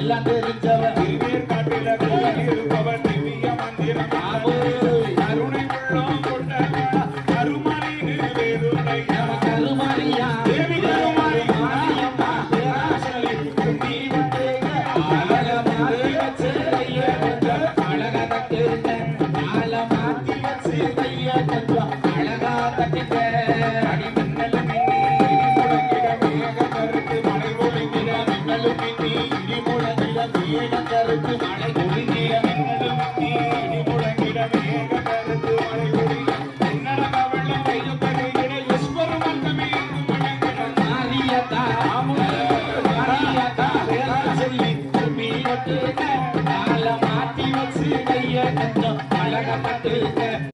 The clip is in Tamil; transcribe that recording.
எல்லாம் தெரிஞ்சவன் திருநீர் காட்டில இருப்பவன் திவ்ய மந்திரம் கருணை உள்ளம் கொண்டவன் கருமணின்னு வேறுனை கருமாரியா தேவி கருமாரி மாரியம்மா பேராசலி நீ வந்து அழக மாத்தி வச்சு கைய கொஞ்சம் அழகா தட்டிருக்க ஆள மாத்தி வச்சு கைய கொஞ்சம் அழகா தட்டிக்க அடி மின்னல் மின்னி இடி முழங்கிட மேக கருத்து மழை ஒழுங்கிட மின்னல் மின்னி இடி முழங்கிட மேக கருத்து மழை ஒழுங்கிட மின்னல் மின்னி இடி முழங்கிட மேக கருத்து மழை ஒழுங்கிட என்னடக வெள்ளம் கையும் கருகிட ஈஸ்வர மந்தமே முழங்கிட மாரியத்தா மாரியத்தா பேராசலி நீ வந்து ஆள மாத்தி வச்சு கைய கொஞ்சம் அழகா தட்டிருக்க